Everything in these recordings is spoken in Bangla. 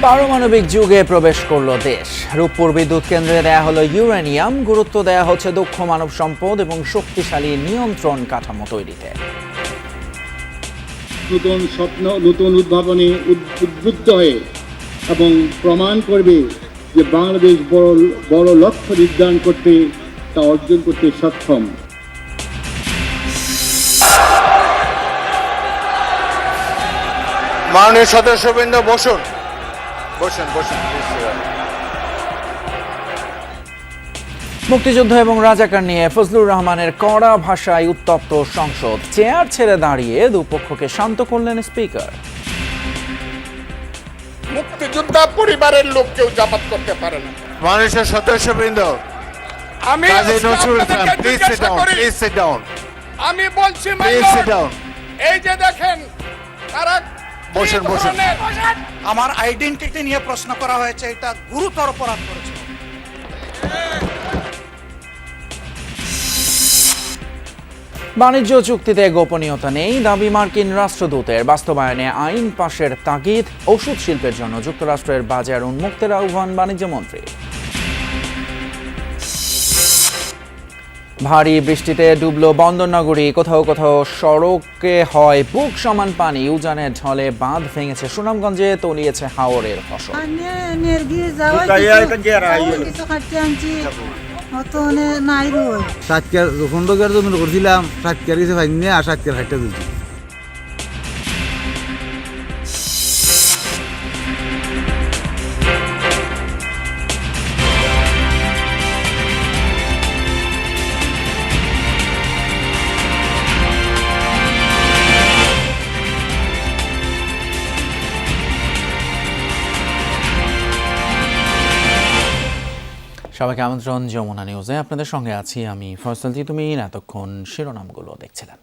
পারমাণবিক যুগে প্রবেশ করল দেশ। রূপপুর বিদ্যুৎ কেন্দ্রে দেয়া হলো ইউরেনিয়াম। গুরুত্ব দেয়া হচ্ছে দক্ষ মানব সম্পদ এবং শক্তিশালী নিয়ন্ত্রণ কাঠামো তৈরিতে। নতুন স্বপ্ন, নতুন উদ্ভাবনে উদ্বুদ্ধ হয়ে এবং প্রমাণ করবে যে বাংলাদেশ বড় লক্ষ্য নির্ধারণ করতে, তা অর্জন করতে সক্ষম। মাননীয় সদস্যবৃন্দ বসুন। মুক্তিযুদ্ধ এবং রাজাকার নিয়ে ফজলুর রহমানের কড়া ভাষায় উত্তপ্ত সংসদ। চেয়ার ছেড়ে দাঁড়িয়ে দুপক্ষকে শান্ত করলেন স্পিকার। মুক্তিযোদ্ধা পরিবারের লোক কেউ জামাত করতে পারে না। মাননীয় সদস্যবৃন্দ, আমি আমি বলছি এই যে দেখেন তারা বসুন। আমার আইডেন্টিটি নিয়ে প্রশ্ন করা হয়েছে, এটা গুরুতর অপরাধ করেছে। বাণিজ্য চুক্তিতে গোপনীয়তা নেই দাবি মার্কিন রাষ্ট্রদূতের। বাস্তবায়নে আইন পাশের তাগিদ। ওষুধ শিল্পের জন্য যুক্তরাষ্ট্রের বাজার উন্মুক্তের আহ্বান বাণিজ্যমন্ত্রী। ভারী বৃষ্টিতে ডুবল বন্দরনগরী। কোথাও কোথাও সড়কে হয় বুক সমান পানি। উজানের ঢলে বাঁধ ভেঙেছে সুনামগঞ্জে, তলিয়েছে হাওরের ফসল। করছিলাম 7 গেছে ভাই নিয়ে আর 7 হাইটটা দিচ্ছি। সবাইকে আমন্ত্রণ যমুনা নিউজে। আপনাদের সঙ্গে আছি আমি ফয়সাল তিতুমির। এতক্ষণ শিরোনামগুলো দেখছিলেন।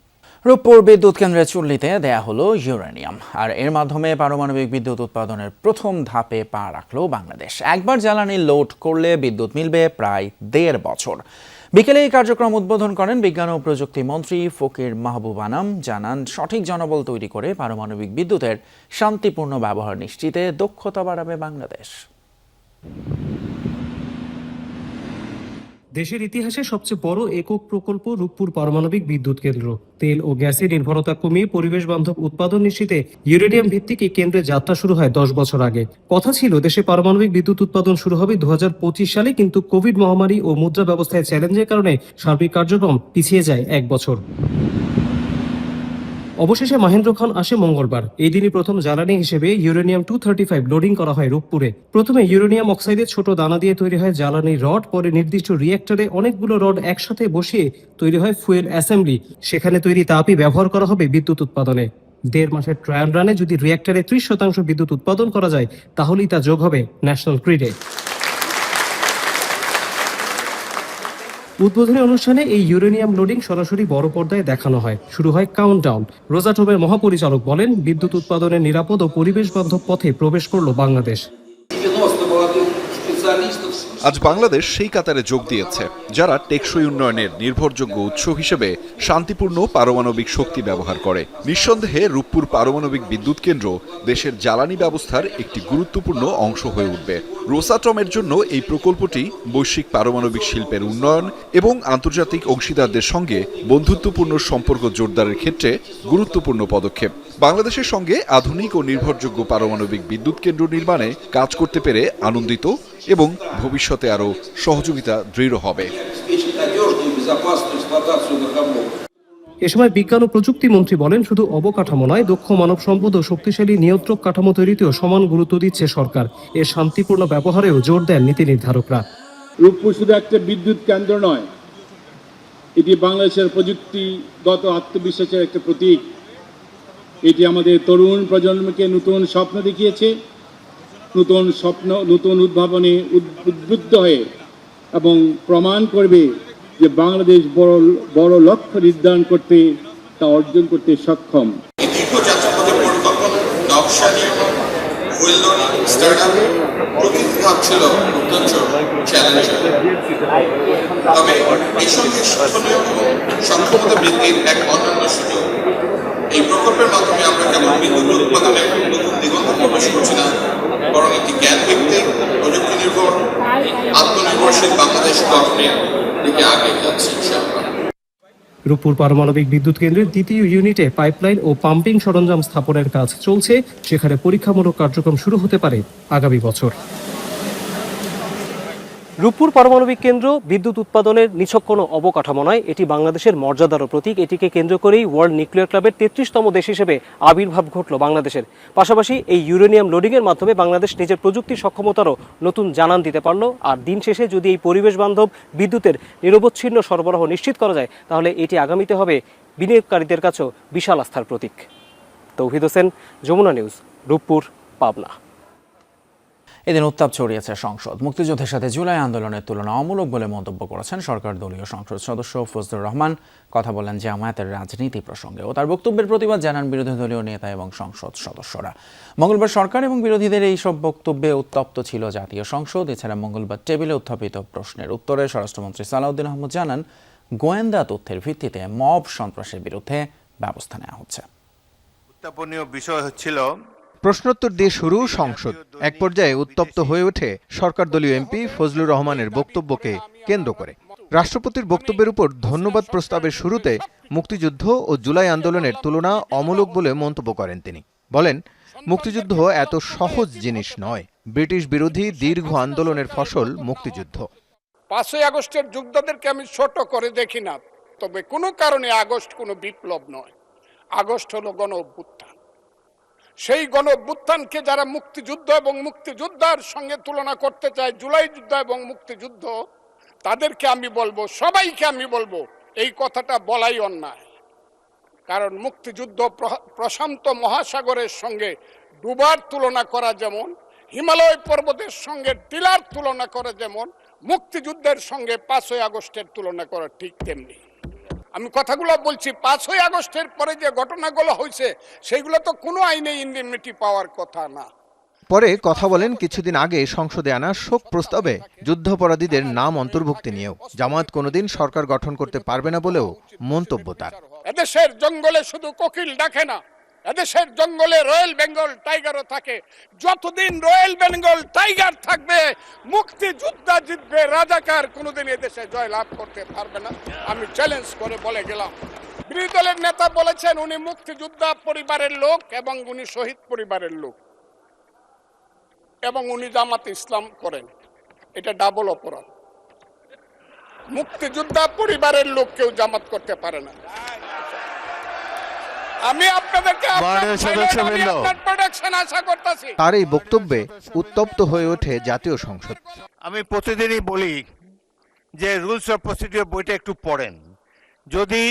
রূপপুর বিদ্যুৎ কেন্দ্রের চুল্লিতে দেয়া হলো ইউরেনিয়াম, আর এর মাধ্যমে পারমাণবিক বিদ্যুৎ উৎপাদনের প্রথম ধাপে পা রাখলো বাংলাদেশ। একবার জ্বালানি লোড করলে বিদ্যুৎ মিলবে প্রায় 1.5 বছর। বিকেলে এই কার্যক্রম উদ্বোধন করেন বিজ্ঞান ও প্রযুক্তি মন্ত্রী ফকির মাহবুব আনাম। জানান, সঠিক জনবল তৈরি করে পারমাণবিক বিদ্যুতের শান্তিপূর্ণ ব্যবহার নিশ্চিতে দক্ষতা বাড়াবে বাংলাদেশ। দেশের ইতিহাসে সবচেয়ে বড় একক প্রকল্প রূপপুর পারমাণবিক বিদ্যুৎ কেন্দ্র। তেল ও গ্যাসে নির্ভরতা কমিয়ে পরিবেশ বান্ধব উৎপাদন নিশ্চিতে ইউরেনিয়াম ভিত্তিক এই কেন্দ্রের যাত্রা শুরু হয় 10 বছর আগে। কথা ছিল দেশে পারমাণবিক বিদ্যুৎ উৎপাদন শুরু হবে 2025 সালে, কিন্তু কোভিড মহামারী ও মুদ্রা ব্যবস্থায় চ্যালেঞ্জের কারণে সার্বিক কার্যক্রম পিছিয়ে যায় 1 বছর। অবশেষে মহেন্দ্র খান আসে মঙ্গলবার। এই দিনই প্রথম জ্বালানি হিসেবে ইউরেনিয়াম 235 লোডিং করা হয় রূপপুরে। প্রথমে ইউরেনিয়াম অক্সাইডের ছোট দানা দিয়ে তৈরি হয় জ্বালানির রড। পরে নির্দিষ্ট রিঅ্যাক্টরে অনেকগুলো রড একসাথে বসিয়ে তৈরি হয় ফুয়েল অ্যাসেম্বলি। সেখানে তৈরি তাপই ব্যবহার করা হবে বিদ্যুৎ উৎপাদনে। 1.5 মাসের ট্রায়াল রানে যদি রিঅ্যাক্টরে 30% বিদ্যুৎ উৎপাদন করা যায়, তাহলেই তা যোগ হবে ন্যাশনাল গ্রিডে। উদ্বোধনী অনুষ্ঠানে এই ইউরেনিয়াম লোডিং সরাসরি বড় পর্দায় দেখানো হয়। শুরু হয় কাউন্টডাউন। রোজাটোমের মহাপরিচালক বলেন, বিদ্যুৎ উৎপাদনের নিরাপদ ও পরিবেশ বান্ধব পথে প্রবেশ করল বাংলাদেশ। আজ বাংলাদেশ সেই কাতারে যোগ দিয়েছে যারা টেকসই উন্নয়নের নির্ভরযোগ্য উৎস হিসেবে শান্তিপূর্ণ পারমাণবিক শক্তি ব্যবহার করে। নিঃসন্দেহে রূপপুর পারমাণবিক বিদ্যুৎ কেন্দ্র দেশের জ্বালানি ব্যবস্থার একটি গুরুত্বপূর্ণ অংশ হয়ে উঠবে। রোসাটমের জন্য এই প্রকল্পটি বৈশ্বিক পারমাণবিক শিল্পের উন্নয়ন এবং আন্তর্জাতিক অংশীদারদের সঙ্গে বন্ধুত্বপূর্ণ সম্পর্ক জোরদারের ক্ষেত্রে গুরুত্বপূর্ণ পদক্ষেপ। বাংলাদেশের সঙ্গে আধুনিক ও নির্ভরযোগ্য পারমাণবিক বিদ্যুৎ কেন্দ্র নির্মাণে কাজ করতে পেরে আনন্দিত এবং ভবিষ্যতে আরও সহযোগিতা দৃঢ় হবে। এ সময় বিজ্ঞান ও প্রযুক্তি মন্ত্রী বলেন, শুধু অবকাঠামো নয়, দক্ষ মানব সম্পদ ও শক্তিশালী নিয়ন্ত্রক কাঠামো তৈরিতেও সমান গুরুত্ব দিচ্ছে সরকার। এর শান্তিপূর্ণ ব্যবহারেও জোর দেন নীতি নির্ধারকরা। রূপপুর শুধু একটা বিদ্যুৎ কেন্দ্র নয়, এটি বাংলাদেশের প্রযুক্তিগত আত্মবিশ্বাসের একটা প্রতীক। এটি আমাদের তরুণ প্রজন্মকে নতুন স্বপ্ন দেখিয়েছে, নতুন উদ্ভাবনে উদ্বুদ্ধ হয়ে এবং প্রমাণ করবে যে বাংলাদেশ বড় লক্ষ্য নির্ধারণ করতে, তা অর্জন করতে সক্ষম। ছিল অত্যন্ত চ্যালেঞ্জিং, তবে এই সঙ্গে সক্ষমতা বৃদ্ধির এক অনন্য সুযোগ। এই প্রকল্পের মাধ্যমে আমরা কেবল বিদ্যুৎ উৎপাদনে নতুন দিগন্ত প্রবেশ করছি না, বরং একটি জ্ঞান ভিত্তিক, প্রযুক্তি নির্ভর, আত্মনির্ভরশীল বাংলাদেশ গঠনের দিকে আগে যাচ্ছি ইনশাআল্লাহ। রূপপুর পারমাণবিক বিদ্যুৎ কেন্দ্রের দ্বিতীয় ইউনিটে পাইপলাইন ও পাম্পিং সরঞ্জাম স্থাপনের কাজ চলছে, সেখানে পরীক্ষামূলক কার্যক্রম শুরু হতে পারে আগামী বছর। রূপপুর পারমাণবিক কেন্দ্র বিদ্যুৎ উৎপাদনের নিছক কোনো অবকাঠামো নয়, এটি বাংলাদেশের মর্যাদার প্রতীক। এটিকে কেন্দ্র করেই ওয়ার্ল্ড নিউক্লিয়ার ক্লাবের 33তম দেশ হিসেবে আবির্ভাব ঘটল বাংলাদেশের। পাশাপাশি এই ইউরেনিয়াম লোডিংয়ের মাধ্যমে বাংলাদেশ নিজের প্রযুক্তি সক্ষমতারও নতুন জানান দিতে পারল। আর দিন শেষে যদি এই পরিবেশ বান্ধব বিদ্যুতের নিরবচ্ছিন্ন সরবরাহ নিশ্চিত করা যায়, তাহলে এটি আগামীতে হবে বিনিয়োগকারীদের কাছেও বিশাল আস্থার প্রতীক। তৌহিদ হোসেন, যমুনা নিউজ, রূপপুর, পাবনা। এদিন উত্তাপ ছড়িয়েছে সংসদ। মুক্তিযুদ্ধের সাথে জুলাই আন্দোলনের তুলনা অমূলক বলে মন্তব্য করেছেন সরকার দলীয় সংসদ সদস্য ফজলুর রহমান। কথা বলেন জামায়াতের রাজনীতি প্রসঙ্গে ও তার বক্তব্যের প্রতিবাদ জানান বিরোধী দলীয় নেতা এবং সংসদ সদস্যরা। মঙ্গলবার সরকার এবং বিরোধীদের এই সব বক্তব্যে উত্তপ্ত ছিল জাতীয় সংসদ। এছাড়া মঙ্গলবার টেবিলে উত্থাপিত প্রশ্নের উত্তরে স্বরাষ্ট্রমন্ত্রী সালাউদ্দিন আহমদ জানান, গোয়েন্দা তথ্যের ভিত্তিতে মব সন্ত্রাসের বিরুদ্ধে ব্যবস্থা নেওয়া হচ্ছে। উত্তাপনীয় বিষয় হচ্ছিল প্রশ্নোত্তর দিয়ে শুরু সংসদ। এক পর্যায়ে উত্তপ্ত হয়ে ওঠে সরকার দলীয় এমপি ফজলুর রহমানের বক্তব্যকে কেন্দ্র করে। রাষ্ট্রপতির বক্তব্যের উপর ধন্যবাদ প্রস্তাবের শুরুতে মুক্তিযুদ্ধ ও জুলাই আন্দোলনের তুলনা অমূলক বলে মন্তব্য করেন তিনি। বলেন, মুক্তিযুদ্ধ এত সহজ জিনিস নয়। ব্রিটিশ বিরোধী দীর্ঘ আন্দোলনের ফসল মুক্তিযুদ্ধ। 5ই আগস্টের যোদ্ধাদেরকে আমি ছোট করে দেখি না, তবে কোনো কারণে আগস্ট কোনো বিপ্লব নয়। আগস্ট হলো গণ অভ্যুত্থান। সেই গণ অভ্যুত্থানকে যারা মুক্তিযুদ্ধ এবং মুক্তিযোদ্ধার সঙ্গে তুলনা করতে চায়, জুলাই যুদ্ধ এবং মুক্তিযুদ্ধ, তাদেরকে আমি বলবো, সবাইকে আমি বলবো, এই কথাটা বলাই অন্যায়। কারণ মুক্তিযুদ্ধ প্রশান্ত মহাসাগরের সঙ্গে ডুবার তুলনা করা যেমন, হিমালয় পর্বতের সঙ্গে টিলার তুলনা করা যেমন, মুক্তিযুদ্ধের সঙ্গে 5ই আগস্টের তুলনা করা ঠিক তেমনি। আমি কথাগুলো বলছি, 5ই আগস্টের পরে যে ঘটনাগুলো হয়েছে সেগুলো তো কোনো আইনে ইন্ডেমনিটি পাওয়ার কথা না। পরে কথা বলেন কিছুদিন আগে সংসদে আনা শোক প্রস্তাবে যুদ্ধাপরাধীদের নাম অন্তর্ভুক্তি নিয়েও। জামায়াত কোনোদিন সরকার গঠন করতে পারবে না বলেও মন্তব্য তার। এদেশের জঙ্গলে শুধু কোকিল ডাকে না, এদেশের জঙ্গলে রয়্যাল বেঙ্গল টাইগারও থাকে। যতদিন রয়্যাল বেঙ্গল টাইগার থাকবে, মুক্তিযোদ্ধা জিতবে, রাজাকার কোনোদিন এদেশে জয় লাভ করতে পারবে না। আমি চ্যালেঞ্জ করে বলে গেলাম। বিরোধী দলের নেতা বলেছেন উনি মুক্তিযোদ্ধা পরিবারের লোক এবং উনি শহীদ পরিবারের লোক এবং উনি জামাত ইসলাম করেন। এটা ডাবল অপরাধ। মুক্তিযোদ্ধা পরিবারের লোক কেউ জামাত করতে পারে না। আমি আপনাদেরকে প্রোটেকশন আশা করতেছি। তার এই বক্তব্যে উত্তপ্ত হয়ে ওঠে জাতীয় সংসদ। আমি প্রতিদিনই বলি যে রুলস অফ প্রসিডিওর বইটা একটু পড়েন। যদি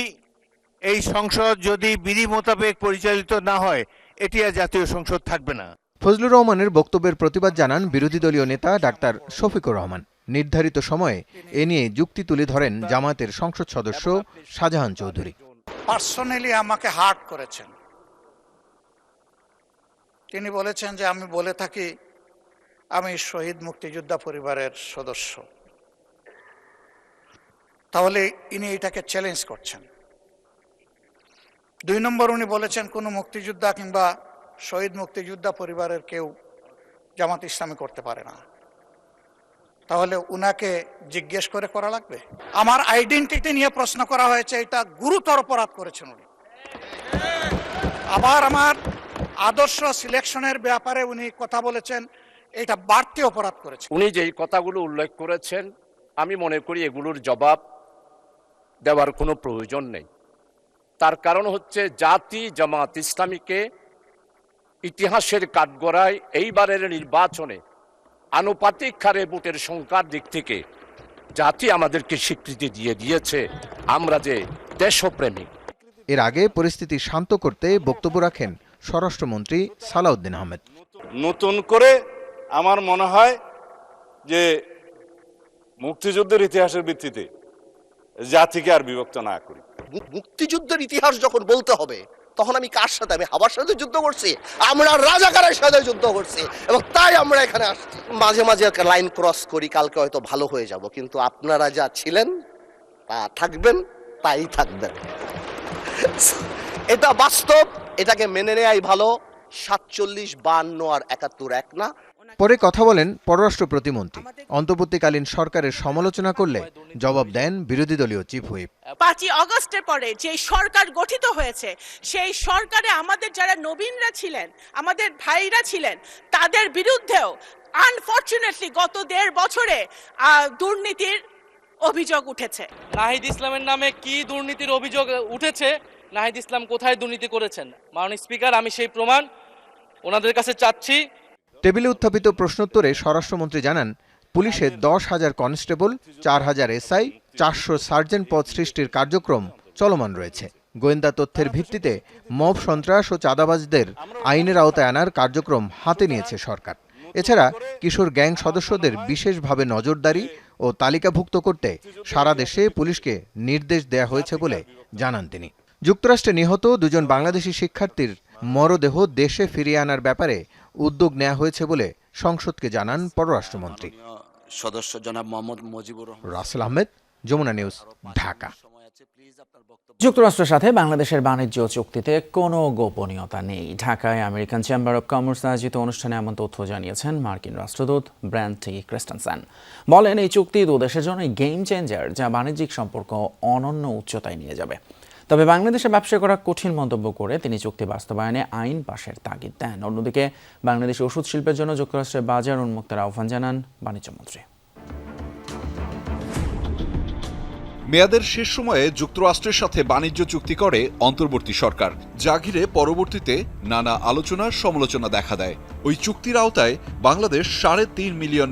এই সংসদ যদি বিধি মোতাবেক পরিচালিত না হয়, এটি আর জাতীয় সংসদ থাকবে না। ফজলুর রহমানের বক্তব্যের প্রতিবাদ জানান বিরোধী দলীয় নেতা ডাক্তার শফিকুর রহমান। নির্ধারিত সময়ে এ নিয়ে যুক্তি তুলে ধরেন জামায়াতের সংসদ সদস্য শাহজাহান চৌধুরী। পার্সোনালি আমাকে হার্ট করেছেন। তিনি বলেছেন যে আমি বলে থাকি আমি শহীদ মুক্তিযোদ্ধা পরিবারের সদস্য, তাহলে ইনি এটাকে চ্যালেঞ্জ করছেন। 2 নম্বর, উনি বলেছেন কোনো মুক্তিযোদ্ধা কিংবা শহীদ মুক্তিযোদ্ধা পরিবারের কেউ জামাত ইসলামী করতে পারে না। তাহলে উনাকে জিজ্ঞেস করে করা লাগবে। আমার আইডেন্টিটি নিয়ে প্রশ্ন করা হয়েছে, এটা গুরুতর অপরাধ করেছেন উনি। আবার আমার আদর্শ সিলেকশনের ব্যাপারে উনি কথা বলেছেন, এটা বাড়তি অপরাধ করেছেন। উনি যেই কথাগুলো উল্লেখ করেছেন, আমি মনে করি এগুলোর জবাব দেওয়ার কোনো প্রয়োজন নেই। তার কারণ হচ্ছে জাতি জামাত ইসলামীকে ইতিহাসের কাঠগড়ায় এইবারের নির্বাচনে আনুপাতিক হারে ভোটের সংখ্যার দিক থেকে জাতি আমাদেরকে স্বীকৃতি দিয়ে দিয়েছে আমরা যে দেশপ্রেমিক। এর আগে পরিস্থিতি শান্ত করতে বক্তব্য রাখেন স্বরাষ্ট্রমন্ত্রী সালাউদ্দিন আহমেদ। নতুন করে আমার মনে হয় যে মুক্তিযুদ্ধের ইতিহাসের ভিত্তিতে জাতিকে আর বিভক্ত না করি। মুক্তিযুদ্ধের ইতিহাস যখন বলতে হবে, তখন আমি কার সাথে? আমি হাবার সাথে যুদ্ধ করছি, আমরা রাজাকারের সাথে যুদ্ধ করছি, এবং তাই আমরা এখানে আসছি। মাঝে মাঝে একটা লাইন ক্রস করি, কালকে হয়তো ভালো হয়ে যাব, কিন্তু আপনারা যা ছিলেন তা থাকবেন, তাই থাকবেন। এটা বাস্তব, এটাকে মেনে নেয়াই ভালো। 47, 52 আর 71 এক না। পরে কথা বলেন পররাষ্ট্র প্রতিমন্ত্রী। অন্তর্বর্তীকালীন সরকারের সমালোচনা করলে জবাব দেন বিরোধী দলীয় চিফ হুইপ। 5ই আগস্টের পরে যে সরকার গঠিত হয়েছে সেই সরকারে আমাদের যারা নবীনরা ছিলেন, আমাদের ভাইরা ছিলেন, তাদের বিরুদ্ধেও আনফরচুনেটলি গত 1.5 বছরে দুর্নীতির অভিযোগ উঠেছে। নাহিদ ইসলামের নামে কি দুর্নীতির অভিযোগ উঠেছে, নাহিদ ইসলাম কোথায় দুর্নীতি করেছেন, মাননীয় স্পিকার আমি সেই প্রমাণ ওনাদের কাছে চাচ্ছি। টেবিলে উত্থাপিত প্রশ্নোত্তরে স্বরাষ্ট্রমন্ত্রী জানান, পুলিশে 10,000 কনস্টেবল, 4,000 এসআই, 400 সার্জেন্ট পদ সৃষ্টির কার্যক্রম চলমান রয়েছে। গোয়েন্দা তথ্যের ভিত্তিতে মব সন্ত্রাস ও চাঁদাবাজদের আইনের আওতায় আনার কার্যক্রম হাতে নিয়েছে সরকার। এছাড়া কিশোর গ্যাং সদস্যদের বিশেষভাবে নজরদারি ও তালিকাভুক্ত করতে সারা দেশে পুলিশকে নির্দেশ দেয়া হয়েছে বলে জানান তিনি। যুক্তরাষ্ট্রে নিহত 2জন বাংলাদেশি শিক্ষার্থীর মরদেহ দেশে ফিরিয়ে আনার ব্যাপারে উদ্যোগ নেওয়া হয়েছে বলে সংসদকে জানান পররাষ্ট্রমন্ত্রী। সদস্য জনাব মোহাম্মদ মুজিবুর রহমান। রাসেল আহমেদ, যমুনা নিউজ, ঢাকা। যুক্তরাষ্ট্রের সাথে বাংলাদেশের বাণিজ্য চুক্তিতে কোনো গোপনীয়তা নেই। ঢাকায় আমেরিকান চেম্বার অব কমার্স আয়োজিত অনুষ্ঠানে এমন তথ্য জানিয়েছেন মার্কিন রাষ্ট্রদূত ব্র্যান্ট টি. ক্রিস্টেনসেন। বলেন, এই চুক্তি দুদেশের জন্য গেম চেঞ্জার, যা বাণিজ্যিক সম্পর্ক অনন্য উচ্চতায় নিয়ে যাবে। তবে বাংলাদেশে ব্যবসা করা কঠিন মন্তব্য করে তিনি চুক্তি বাস্তবায়নে আইন পাশের তাগিদ দেন। অন্যদিকে বাংলাদেশি ওষুধ শিল্পের জন্য যুক্তরাষ্ট্রের বাজার উন্মুক্তের আহ্বান জানান বাণিজ্যমন্ত্রী। মেয়াদের শেষ সময়ে যুক্তরাষ্ট্রের সাথে বাণিজ্য চুক্তি করে অন্তর্বর্তী সরকার, যা ঘিরে পরবর্তীতে নানা আলোচনার সমালোচনা দেখা দেয়। ওই চুক্তির আওতায় বাংলাদেশ $3.5 মিলিয়ন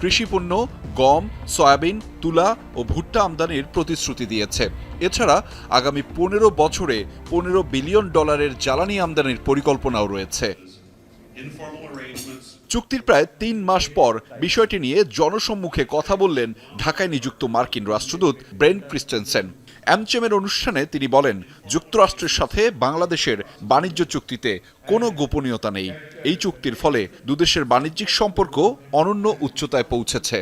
কৃষিপণ্য, গম, সয়াবিন, তুলা ও ভুট্টা আমদানির প্রতিশ্রুতি দিয়েছে। এছাড়া আগামী 15 বছরে $15 বিলিয়ন জ্বালানি আমদানির পরিকল্পনাও রয়েছে। চুক্তির প্রায় 3 মাস পর বিষয়টি নিয়ে জনসম্মুখে কথা বললেন ঢাকায় নিযুক্ত মার্কিন রাষ্ট্রদূত ব্রেন্ট ক্রিস্টেনসেন। অ্যামচেমের অনুষ্ঠানে তিনি বলেন, যুক্তরাষ্ট্রের সাথে বাংলাদেশের বাণিজ্য চুক্তিতে কোনো গোপনীয়তা নেই। এই চুক্তির ফলে দুদেশের বাণিজ্যিক সম্পর্ক অনন্য উচ্চতায় পৌঁছেছে।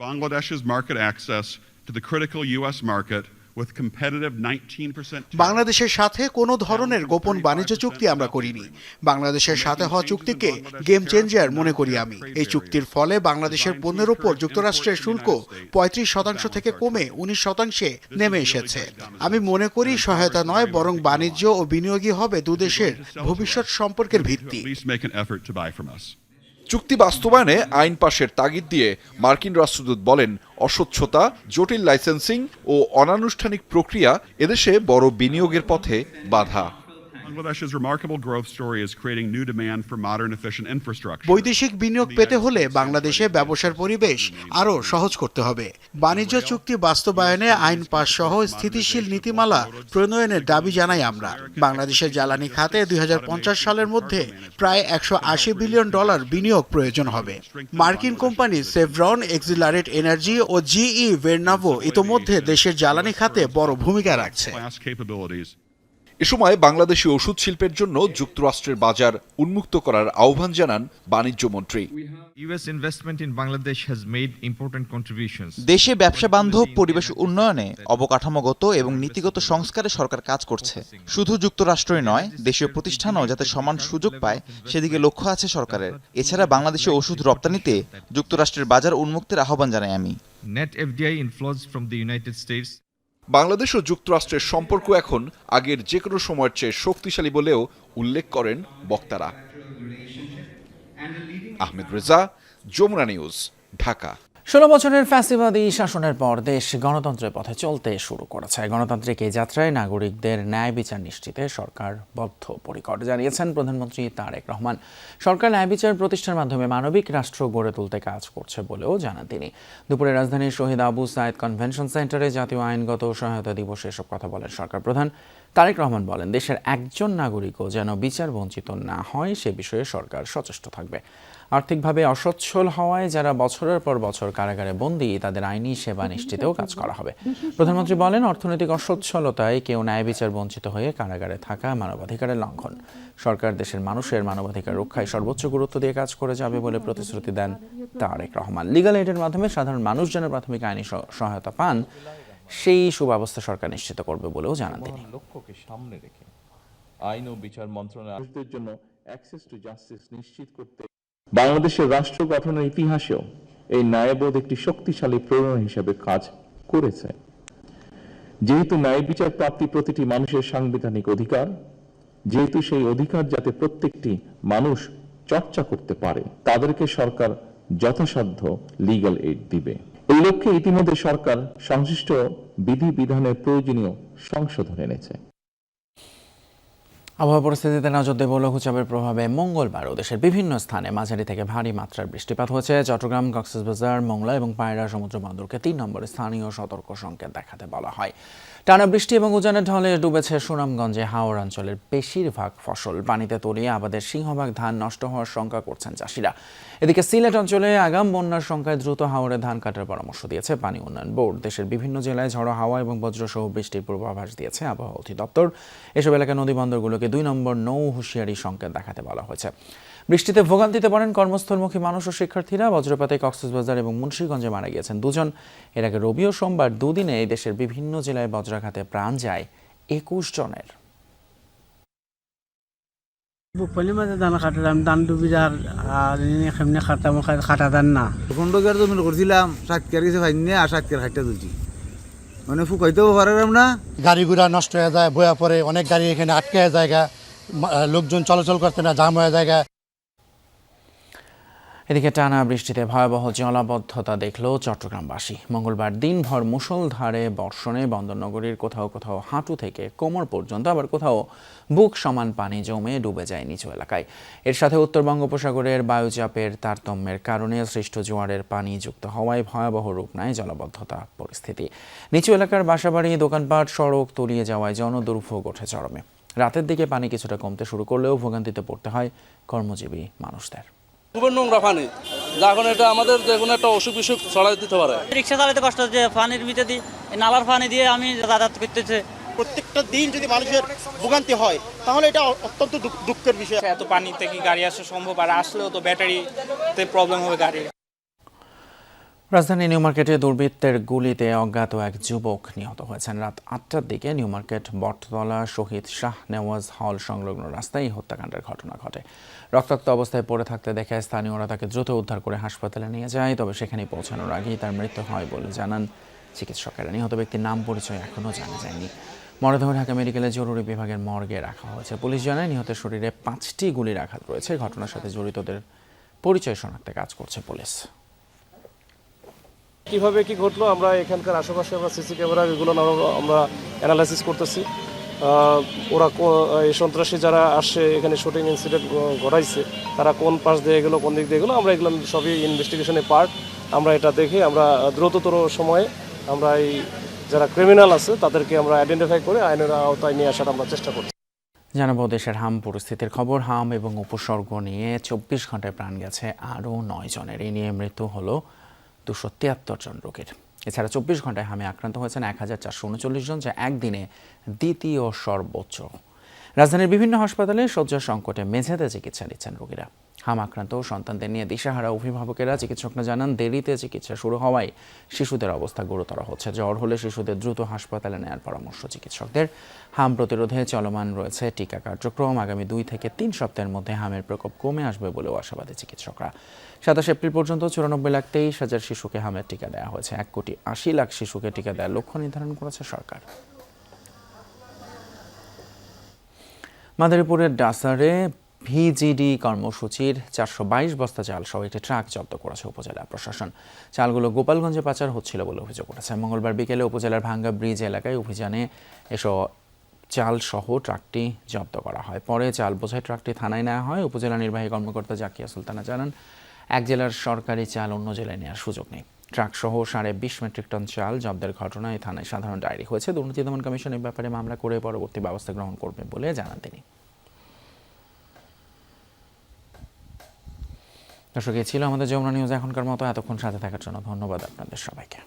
Bangladesh's market access to the critical US market with competitive 19%. বাংলাদেশের সাথে কোনো ধরনের গোপন বাণিজ্য চুক্তি আমরা করিনি। বাংলাদেশের সাথে হওয়া চুক্তিকে গেম চেঞ্জার মনে করি আমি। এই চুক্তির ফলে বাংলাদেশের পণ্যের উপর যুক্তরাষ্ট্রের শুল্ক 35% থেকে কমে 19% নেমে এসেছে। আমি মনে করি সহায়তা নয়, বরং বাণিজ্য ও বিনিয়োগই হবে দুদেশের ভবিষ্যৎ সম্পর্কের ভিত্তি। চুক্তি বাস্তবায়নে আইন পাশের তাগিদ দিয়ে মার্কিন রাষ্ট্রদূত বলেন, অস্বচ্ছতা, জটিল লাইসেন্সিং ও অনানুষ্ঠানিক প্রক্রিয়া এদেশে বড় বিনিয়োগের পথে বাধা। Bangladesh's remarkable growth story is creating new demand for modern, efficient infrastructure. বৈদেশিক বিনিয়োগ পেতে হলে বাংলাদেশে ব্যবসার পরিবেশ আরও সহজ করতে হবে। বাণিজ্য চুক্তি বাস্তবায়নে আইন পাস সহ স্থিতিশীল নীতিমালা প্রণয়নের দাবি জানাই আমরা। বাংলাদেশের জ্বালানি খাতে 2050 সালের মধ্যে প্রায় $180 বিলিয়ন বিনিয়োগ প্রয়োজন হবে। মার্কিন কোম্পানি সেভরন, এক্সিলারেট এনার্জি ও জিই ভেরনাভো ইতোমধ্যে দেশের জ্বালানি খাতে বড় ভূমিকা রাখছে। এ সময় বাংলাদেশি ওষুধ শিল্পের জন্য যুক্তরাষ্ট্রের বাজার উন্মুক্ত করার আহ্বান জানান বাণিজ্যমন্ত্রী। দেশে ব্যবসা বান্ধব পরিবেশ উন্নয়নে অবকাঠামোগত এবং নীতিগত সংস্কারে সরকার কাজ করছে। শুধু যুক্তরাষ্ট্রই নয়, দেশীয় প্রতিষ্ঠানও যাতে সমান সুযোগ পায় সেদিকে লক্ষ্য আছে সরকারের। এছাড়া বাংলাদেশে ওষুধ রপ্তানিতে যুক্তরাষ্ট্রের বাজার উন্মুক্তের আহ্বান জানাই আমি। বাংলাদেশ ও যুক্তরাষ্ট্রের সম্পর্ক এখন আগের যে কোনো সময়ের চেয়ে শক্তিশালী বলেও উল্লেখ করেন বক্তারা। আহমেদ রেজা, যমুনা নিউজ, ঢাকা। 16 বছরের ফ্যাসিবাদী শাসনের পর দেশ গণতন্ত্রের পথে চলতে শুরু করেছে। গণতান্ত্রিক এই যাত্রায় নাগরিকদের ন্যায় বিচার নিশ্চিতে সরকার বদ্ধপরিকর, জানিয়েছেন প্রধানমন্ত্রী তারেক রহমান। সরকার ন্যায় বিচার প্রতিষ্ঠার মাধ্যমে মানবিক রাষ্ট্র গড়ে তুলতে কাজ করছে বলেও জানান তিনি। দুপুরে রাজধানীর শহীদ আবু সাইদ কনভেনশন সেন্টারে জাতীয় আইনগত সহায়তা দিবসে এসব কথা বলেন সরকার প্রধান। তারেক রহমান বলেন, দেশের একজন নাগরিকও যেন বিচার বঞ্চিত না হয় সে বিষয়ে সরকার সচেষ্ট থাকবে। আর্থিকভাবে অসচ্ছল হওয়ায় যারা বছরের পর বছর কারাগারে বন্দী, তাদের আইনি সেবা নিশ্চিতেও কাজ করা হবে। প্রধানমন্ত্রী বলেন, অর্থনৈতিক অসচ্ছলতায় কেউ ন্যায় বিচার বঞ্চিত হয়ে কারাগারে থাকা মানবাধিকারের লঙ্ঘন। সরকার দেশের মানুষের মানবাধিকার রক্ষায় সর্বোচ্চ গুরুত্ব দিয়ে কাজ করে যাবে বলে প্রতিশ্রুতি দেন তারেক রহমান। লিগ্যাল এইডের মাধ্যমে সাধারণ মানুষ যেন প্রাথমিক আইনি সহায়তা পান, সেই সুব্যবস্থা সরকার নিশ্চিত করবে বলেও জানান তিনি। আইন ও বিচার মন্ত্রণালয়ের জন্য অ্যাক্সেস টু জাস্টিস নিশ্চিত করতে বাংলাদেশের রাষ্ট্র গঠনের ইতিহাসেও এই ন্যায়বোধ একটি শক্তিশালী প্রেরণা হিসেবে কাজ করেছে। যেহেতু ন্যায় বিচার প্রাপ্তি প্রতিটি মানুষের সাংবিধানিক অধিকার, যেহেতু সেই অধিকার যাতে প্রত্যেকটি মানুষ চর্চা করতে পারে, তাদেরকে সরকার যথাসাধ্য লিগ্যাল এইড দিবে। এই লক্ষ্যে ইতিমধ্যে সরকার সংশ্লিষ্ট বিধিবিধানের প্রয়োজনীয় সংশোধন এনেছে। আবহাওয়া পরিস্থিতিতে নজর দেব লঘুচাপের প্রভাবে মঙ্গলবারও দেশের বিভিন্ন স্থানে মাঝারি থেকে ভারী মাত্রার বৃষ্টিপাত হয়েছে। চট্টগ্রাম, কক্সবাজার, মোংলা এবং পায়রা সমুদ্র বন্দরকে 3 নম্বরে স্থানীয় সতর্ক সংকেত দেখাতে বলা হয়। টানা বৃষ্টি এবং উজানের ঢলে ডুবেছে সুনামগঞ্জে হাওর অঞ্চলের বেশিরভাগ ফসল। পানিতে তলিয়ে আবাদের সিংহভাগ ধান নষ্ট হওয়ার শঙ্কা করছেন চাষিরা। এদিকে সিলেট অঞ্চলে আগাম বন্যার শঙ্কায় দ্রুত হাওরে ধান কাটার পরামর্শ দিয়েছে পানি উন্নয়ন বোর্ড। দেশের বিভিন্ন জেলায় ঝড়ো হাওয়া এবং বজ্রসহ বৃষ্টির পূর্বাভাস দিয়েছে আবহাওয়া অধিদপ্তর। এসব এলাকায় নদী বন্দরগুলোকে 2 নম্বর নৌ হুঁশিয়ারি সংকেত দেখাতে বলা হয়েছে। বৃষ্টিতে ভোগান্তিতে পড়েন কর্মস্থলমুখী মানুষ ও শিক্ষার্থীরা। বজ্রপাতে কক্সবাজার এবং মুন্সিগঞ্জে মারা গিয়েছেন 2 জন। এর আগে রবি ও সোমবার 2 দিনে দেশের বিভিন্ন জেলায় বজ্রাঘাতে প্রাণ যায় 21 জনের। বুকপালি মাঝে ধান কাটলাম, ধান ডুবি যার আর এমনি খাটাম খাটা ধান না। 15 কেয়ার জমি করছিলাম, 7 কেয়ার গেছে ভাই নিয়ে আর 7 কেয়ার খাইটা তুলছি। মানে ফুকাইতেও পারলাম না, গাড়ি ঘোড়া নষ্ট হয়ে যায়, বয়া পরে অনেক গাড়ি এখানে আটকে জায়গা, লোকজন চলাচল করতে না, জাম হয়ে জায়গা। এদিকে টানা বৃষ্টিতে ভয়াবহ জলাবদ্ধতা দেখল চট্টগ্রামবাসী। মঙ্গলবার দিনভর মুষলধারে বর্ষণে বন্দরনগরীর কোথাও কোথাও হাঁটু থেকে কোমর পর্যন্ত, আবার কোথাও বুক সমান পানি জমে ডুবে যায় নিচু এলাকায়। এর সাথে উত্তর বঙ্গোপসাগরের বায়ুচাপের তারতম্যের কারণে সৃষ্ট জোয়ারের পানি যুক্ত হওয়ায় ভয়াবহ রূপ নেয় জলাবদ্ধতা পরিস্থিতি। নিচু এলাকার বাসাবাড়ি, দোকানপাট, সড়ক তলিয়ে যাওয়ায় জনদুর্ভোগ ওঠে চরমে। রাতের দিকে পানি কিছুটা কমতে শুরু করলেও ভোগান্তিতে পড়তে হয় কর্মজীবী মানুষদের। খুবই নোংরা পানি, এখন এটা আমাদের যে কোনো একটা অসুখ বিসুখ ছড়াই দিতে পারে। রিক্সা চালাতে কষ্ট হচ্ছে, পানির ভিতরে দিয়ে নালার পানি দিয়ে আমি যাতায়াত করতেছে। প্রত্যেকটা দিন যদি মানুষের ভোগান্তি হয় তাহলে এটা অত্যন্ত দুঃখের বিষয়। এত পানিতে কি গাড়ি আসা সম্ভব? আর আসলেও তো ব্যাটারিতে প্রবলেম হবে গাড়ির। রাজধানী নিউ মার্কেটে দুর্বৃত্তের গুলিতে অজ্ঞাত এক যুবক নিহত হয়েছেন। রাত 8টার দিকে নিউ মার্কেট বটতলা শহীদ শাহ নেওয়াজ হল সংলগ্ন রাস্তায় এই হত্যাকাণ্ডের ঘটনা ঘটে। রক্তাক্ত অবস্থায় পড়ে থাকতে দেখে স্থানীয়রা তাকে দ্রুত উদ্ধার করে হাসপাতালে নিয়ে যায়, তবে সেখানে পৌঁছানোর আগেই তার মৃত্যু হয় বলে জানান চিকিৎসকেরা। নিহত ব্যক্তির নাম পরিচয় এখনও জানা যায়নি। মরদেহ ঢাকা মেডিকেলের জরুরি বিভাগের মর্গে রাখা হয়েছে। পুলিশ জানায় নিহতের শরীরে 5টি গুলির আঘাত রয়েছে। ঘটনার সাথে জড়িতদের পরিচয় শনাক্তে কাজ করছে পুলিশ। কিভাবে কি ঘটলো আমরা এখানকার আশেপাশে আমরা সিসি ক্যামেরা এগুলো আমরা অ্যানালাইসিস করতেছি। ওরা এই সন্ত্রাসী যারা আসে এখানে শুটিং ইনসিডেন্ট ঘটাইছে তারা কোন পাশ দিয়ে গেলো, কোন দিক দিয়ে গেলো, আমরা এগুলো সবই ইনভেস্টিগেশনের পার্ট। আমরা এটা দেখে আমরা দ্রুততর সময়ে আমরা এই যারা ক্রিমিনাল আছে তাদেরকে আমরা আইডেন্টিফাই করে আইনের আওতায় নিয়ে আসার আমরা চেষ্টা করছি। জানাবো দেশের হাম পরিস্থিতির খবর। হাম এবং উপসর্গ নিয়ে 24 ঘন্টায় প্রাণ গেছে আরও 9 জনের। এই নিয়ে মৃত্যু হলো 273 জন রোগীর। এছাড়া 24 ঘন্টায় হামে আক্রান্ত হয়েছেন 1439 জন, যা একদিনে দ্বিতীয় সর্বোচ্চ। রাজধানীর বিভিন্ন হাসপাতালে শয্যা সংকটে মেঝেতে চিকিৎসা নিচ্ছেন রোগীরা। হাম আক্রান্ত সন্তানদের নিয়ে দিশাহারা অভিভাবকেরা। চিকিৎসকরা জানান দেরিতে চিকিৎসা শুরু হওয়ায় শিশুদের অবস্থা গুরুতর হচ্ছে। জ্বর হলে শিশুদের দ্রুত হাসপাতালে নেওয়ার পরামর্শ চিকিৎসকদের। হাম প্রতিরোধে চলমান রয়েছে টিকা কার্যক্রম। আগামী 2 থেকে 3 সপ্তাহের মধ্যে হামের প্রকোপ কমে আসবে বলেও আশাবাদী চিকিৎসকরা। 27 এপ্রিল পর্যন্ত 94,23,000 শিশুকে হামের টিকা দেওয়া হয়েছে। 1,80,00,000 শিশুকে টিকা দেওয়ার লক্ষ্য নির্ধারণ করেছে সরকার। মাদারীপুরের ডাসারে ভিজিডি কর্মসূচির 422 বস্তা চাল সহ একটি ট্রাক জব্দ করেছে উপজেলা প্রশাসন। চালগুলো গোপালগঞ্জে পাচার হচ্ছিল বলে অভিযোগ উঠেছে। মঙ্গলবার বিকেলে উপজেলার ভাঙ্গা ব্রিজ এলাকায় অভিযানে এসব চাল সহ ট্রাকটি জব্দ করা হয়। পরে চাল বোঝাই ট্রাকটি থানায় নেওয়া হয়। উপজেলা নির্বাহী কর্মকর্তা জাকিয়া সুলতানা জানান, এক জেলার সরকারি চাল অন্য জেলায় নেওয়ার সুযোগ নেই। ট্রাক সহ 20 মেট্রিক টন চাল জব্দের ঘটনায় থানায় সাধারণ ডায়েরি হয়েছে। দুর্নীতি দমন কমিশন এই ব্যাপারে মামলা করে পরবর্তী ব্যবস্থা গ্রহণ করবে বলে জানান তিনি। দর্শক, এই ছিল আমাদের যমুনা নিউজ এখনকার মতো। এতক্ষণ সাথে থাকার জন্য ধন্যবাদ আপনাদের সবাইকে।